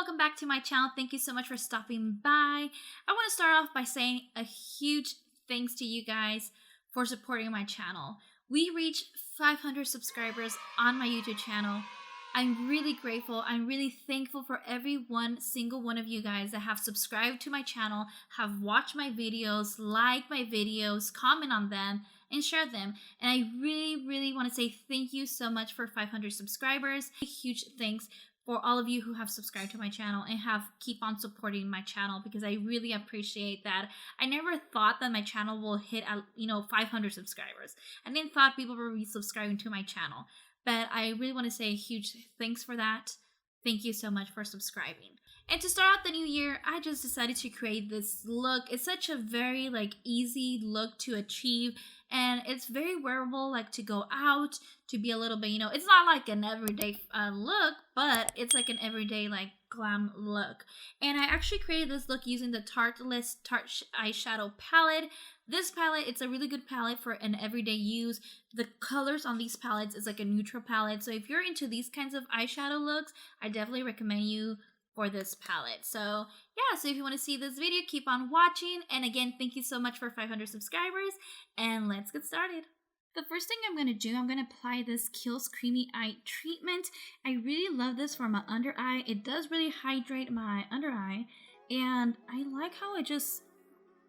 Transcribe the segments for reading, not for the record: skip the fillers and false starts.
welcome back to my channel. Thank you so much for stopping by. I want to start off by saying a huge thanks to you guys for supporting my channel. We reached 500 subscribers on my YouTube channel. I'm really grateful. I'm really thankful for every single one of you guys that have subscribed to my channel, have watched my videos, liked my videos, comment on them, and share them. And I really want to say thank you so much for 500 subscribers. A huge thanks for all of you who have subscribed to my channel and keep on supporting my channel, because I really appreciate that. I never thought that my channel will hit 500 subscribers. I didn't thought people were resubscribing to my channel, but I really want to say a huge thanks for that. Thank you so much for subscribing. And to start out the new year, I just decided to create this look. It's such a very easy look to achieve, and it's very wearable, to go out, to be a little bit, it's not like an everyday look, but it's like an everyday glam look. And I actually created this look using the Tartelette eyeshadow palette. This palette, it's a really good palette for an everyday use. The colors on these palettes is like a neutral palette. So if you're into these kinds of eyeshadow looks, I definitely recommend you for this palette. So yeah, so if you want to see this video, keep on watching. And again, thank you so much for 500 subscribers, and let's get started. The first thing I'm going to do, I'm going to apply this Kiehl's Creamy Eye Treatment. I really love this for my under eye. It does really hydrate my under eye, and I like how it just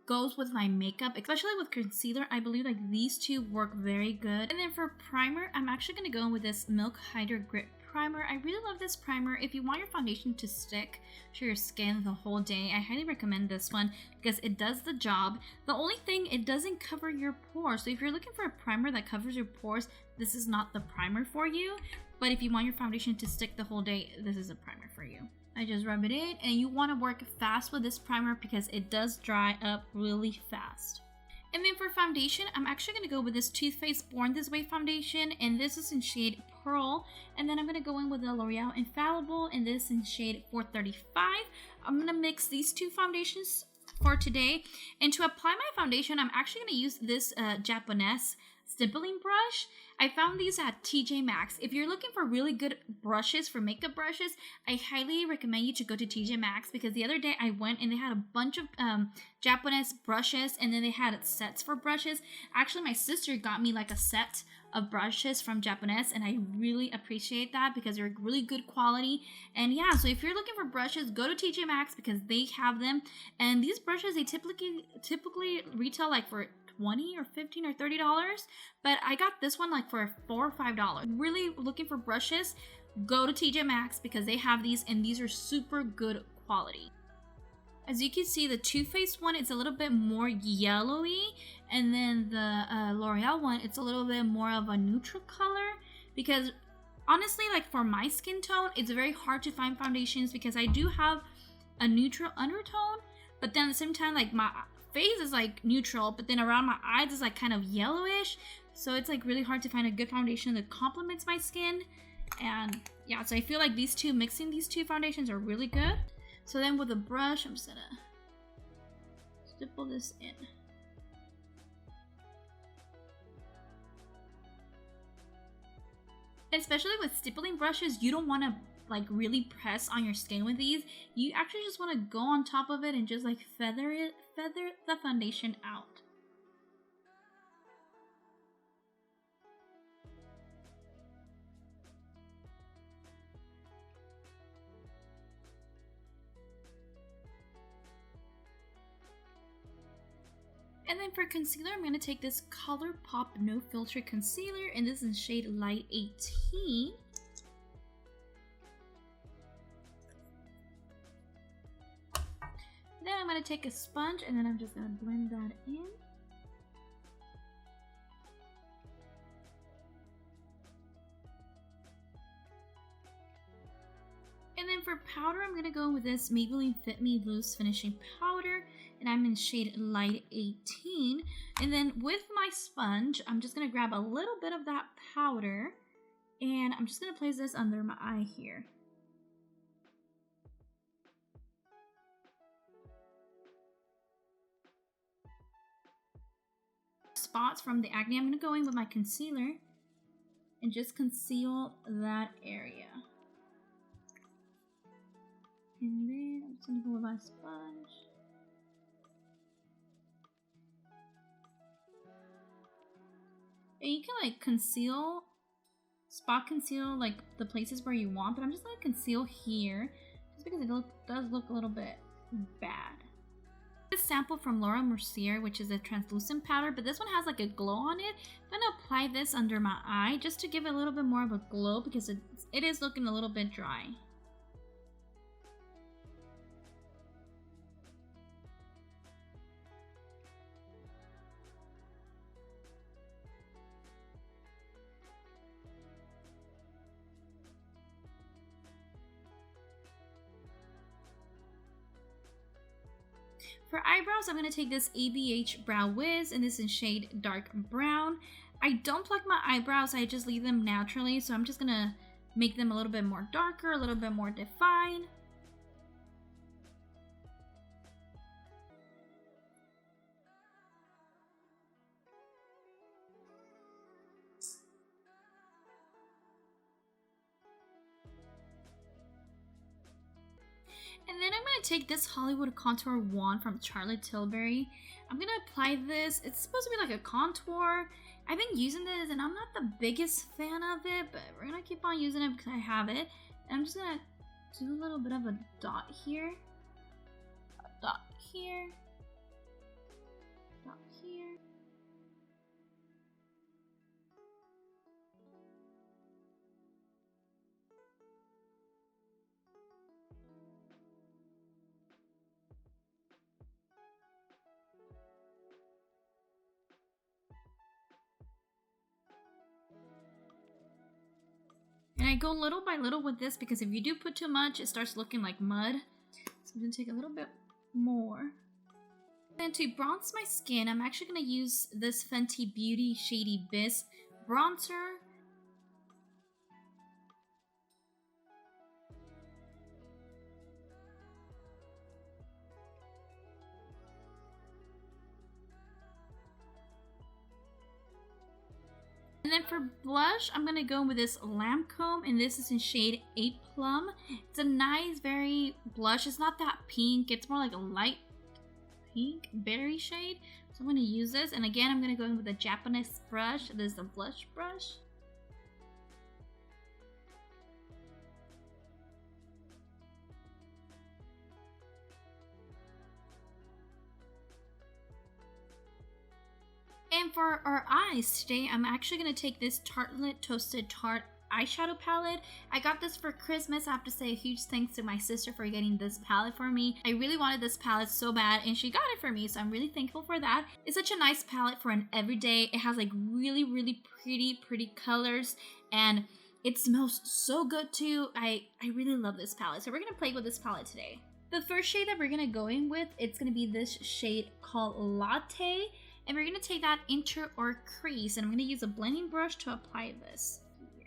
goes with my makeup, especially with concealer. I believe these two work very good. And then for primer, I'm actually going to go in with this Milk Hydra Grip Primer. I really love this primer. If you want your foundation to stick to your skin the whole day, I highly recommend this one because it does the job. The only thing, it doesn't cover your pores. So if you're looking for a primer that covers your pores, this is not the primer for you. But if you want your foundation to stick the whole day, this is a primer for you. I just rub it in, and you want to work fast with this primer because it does dry up really fast. And then for foundation, I'm actually going to go with this Too Faced Born This Way foundation, and this is in shade Pearl. And then I'm going to go in with the L'Oreal Infallible, and this in shade 435. I'm going to mix these two foundations for today. And to apply my foundation, I'm actually going to use this Japanese stippling brush. I found these at TJ Maxx. If you're looking for really good brushes, for makeup brushes, I highly recommend you to go to TJ Maxx, because the other day I went and they had a bunch of Japanese brushes, and then they had sets for brushes. Actually, my sister got me a set of brushes from Japanese, and I really appreciate that because they're really good quality. And yeah, so if you're looking for brushes, go to TJ Maxx because they have them. And these brushes, they typically retail for $20 or $15 or $30, but I got this one for $4 or $5. Really looking for brushes, go to TJ Maxx because they have these, and these are super good quality. As you can see, the Too Faced one, it's a little bit more yellowy, and then the L'Oreal one, it's a little bit more of a neutral color, because honestly, for my skin tone, it's very hard to find foundations because I do have a neutral undertone, but then at the same time, my face is neutral, but then around my eyes is kind of yellowish, so it's really hard to find a good foundation that complements my skin. And yeah, so I feel mixing these two foundations are really good. So then with a brush, I'm just gonna stipple this in. And especially with stippling brushes, you don't want to really press on your skin with these. You actually just want to go on top of it and just feather the foundation out. And then for concealer, I'm going to take this ColourPop No Filter Concealer, and this is in shade Light 18. Then I'm going to take a sponge, and then I'm just going to blend that in. And then for powder, I'm going to go in with this Maybelline Fit Me Loose Finishing Powder, and I'm in shade Light 18. And then with my sponge, I'm just going to grab a little bit of that powder, and I'm just going to place this under my eye here. Spots from the acne, I'm going to go in with my concealer and just conceal that area. And then I'm just gonna go with my sponge. And you can like conceal, spot conceal like the places where you want, but I'm just gonna conceal here just because it does look a little bit bad. This sample from Laura Mercier, which is a translucent powder, but this one has like a glow on it. I'm gonna apply this under my eye just to give it a little bit more of a glow because it is looking a little bit dry. For eyebrows, I'm going to take this ABH Brow Wiz, and this is shade Dark Brown. I don't pluck my eyebrows, I just leave them naturally, so I'm just going to make them a little bit more darker, a little bit more defined. And then I'm going to take this Hollywood Contour Wand from Charlotte Tilbury. I'm going to apply this. It's supposed to be like a contour. I've been using this and I'm not the biggest fan of it, but we're going to keep on using it because I have it. And I'm just going to do a little bit of a dot here. A dot here. Dot here. And I go little by little with this because if you do put too much, it starts looking like mud. So I'm going to take a little bit more. And to bronze my skin, I'm actually going to use this Fenty Beauty Shady Bisque bronzer. And then for blush, I'm going to go with this Lancome, and this is in shade 8 Plum. It's a nice, very blush. It's not that pink. It's more like a light pink berry shade. So I'm going to use this. And again, I'm going to go in with a Japanese brush. This is a blush brush. And for our eyes today, I'm actually going to take this Tartelette Toasted Tarte eyeshadow palette. I got this for Christmas. I have to say a huge thanks to my sister for getting this palette for me. I really wanted this palette so bad and she got it for me, so I'm really thankful for that. It's such a nice palette for an everyday. It has like really pretty colors and it smells so good too. I really love this palette. So we're going to play with this palette today. The first shade that we're going to go in with, it's going to be this shade called Latte. And we're going to take that into our crease, and I'm going to use a blending brush to apply this here.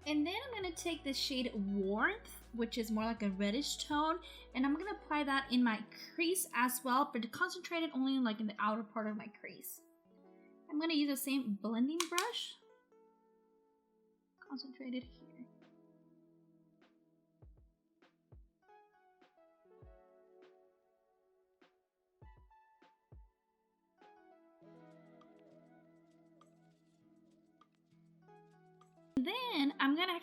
And then I'm going to take the shade Warmth, which is more like a reddish tone, and I'm going to apply that in my crease as well, but concentrate it only like in the outer part of my crease. I'm going to use the same blending brush, concentrate it here. Then I'm gonna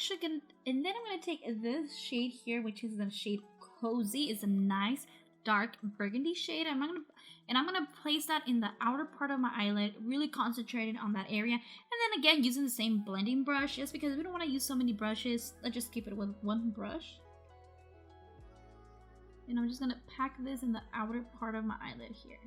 take this shade here, which is the shade Cozy. It's a nice dark burgundy shade. I'm gonna place that in the outer part of my eyelid, really concentrated on that area. And then again, using the same blending brush, just because we don't want to use so many brushes. Let's just keep it with one brush. And I'm just gonna pack this in the outer part of my eyelid here.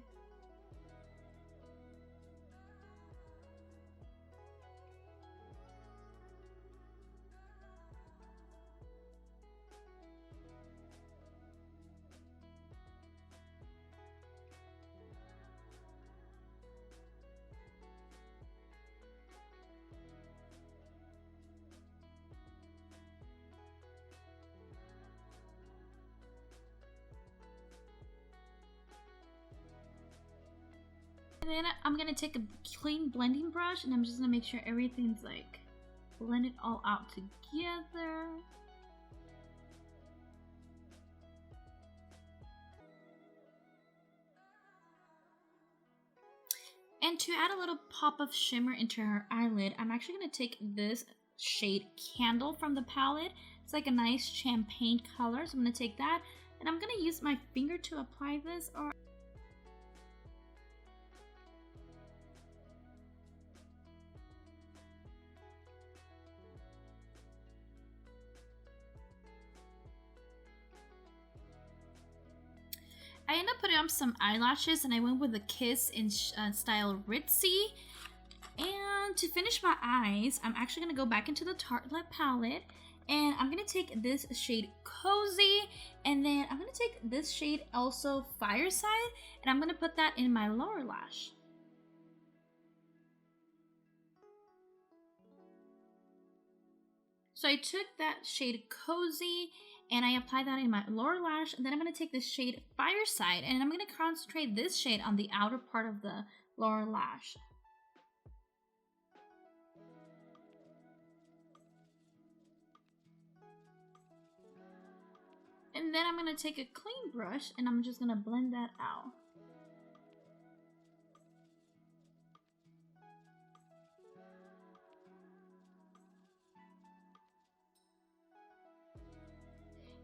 then I'm gonna take a clean blending brush and I'm just gonna make sure everything's like blended all out together. And to add a little pop of shimmer into her eyelid, I'm actually going to take this shade Candle from the palette. It's like a nice champagne color, so I'm going to take that and I'm going to use my finger to apply this. I ended up putting on some eyelashes and I went with a Kiss in style Ritzy. And to finish my eyes, I'm actually going to go back into the Tartelette palette and I'm going to take this shade Cozy, and then I'm going to take this shade also Fireside, and I'm going to put that in my lower lash. So I took that shade Cozy and I apply that in my lower lash, and then I'm going to take this shade Fireside and I'm going to concentrate this shade on the outer part of the lower lash. And then I'm going to take a clean brush and I'm just going to blend that out.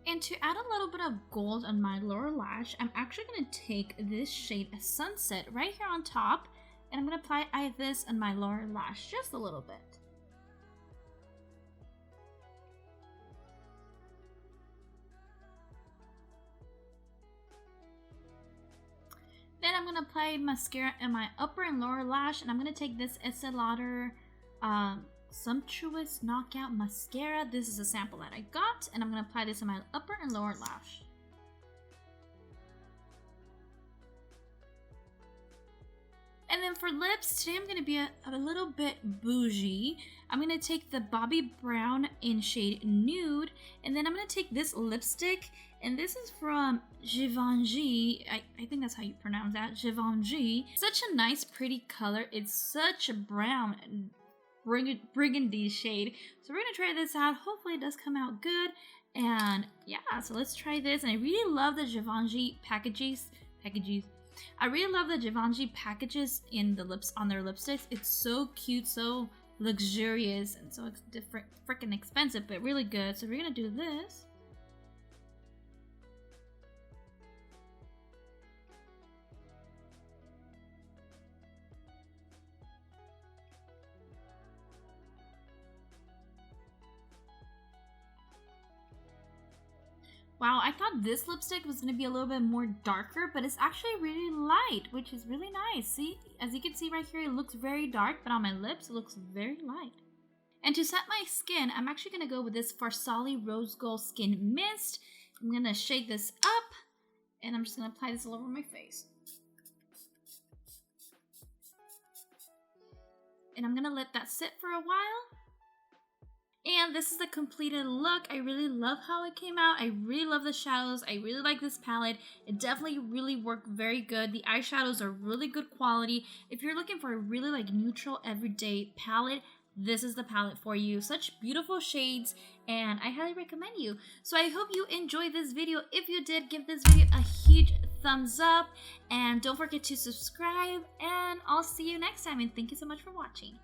And to add a little bit of gold on my lower lash, I'm actually going to take this shade Sunset right here on top, and I'm going to apply this on my lower lash just a little bit. Then I'm going to apply mascara in my upper and lower lash, and I'm going to take this Estee Lauder Sumptuous Knockout Mascara. This is a sample that I got, and I'm going to apply this in my upper and lower lash. And then for lips, today I'm going to be a little bit bougie. I'm going to take the Bobbi Brown in shade Nude, and then I'm going to take this lipstick, and this is from Givenchy. I think that's how you pronounce that, Givenchy. Such a nice, pretty color. It's such a brown burgundy shade. So we're going to try this out. Hopefully it does come out good. And yeah, so let's try this. And I really love the Givenchy packages. I really love the Givenchy packages in the lips on their lipsticks. It's so cute, so luxurious, and so different, freaking expensive, but really good. So we're gonna do this. Wow, I thought this lipstick was going to be a little bit more darker, but it's actually really light, which is really nice. See, as you can see right here, it looks very dark, but on my lips, it looks very light. And to set my skin, I'm actually going to go with this Farsali Rose Gold Skin Mist. I'm going to shake this up, and I'm just going to apply this all over my face. And I'm going to let that sit for a while. And this is the completed look. I really love how it came out. I really love the shadows. I really like this palette. It definitely really worked very good. The eyeshadows are really good quality. If you're looking for a really like neutral everyday palette, this is the palette for you. Such beautiful shades, and I highly recommend you. So I hope you enjoyed this video. If you did, give this video a huge thumbs up, and don't forget to subscribe, and I'll see you next time, and thank you so much for watching.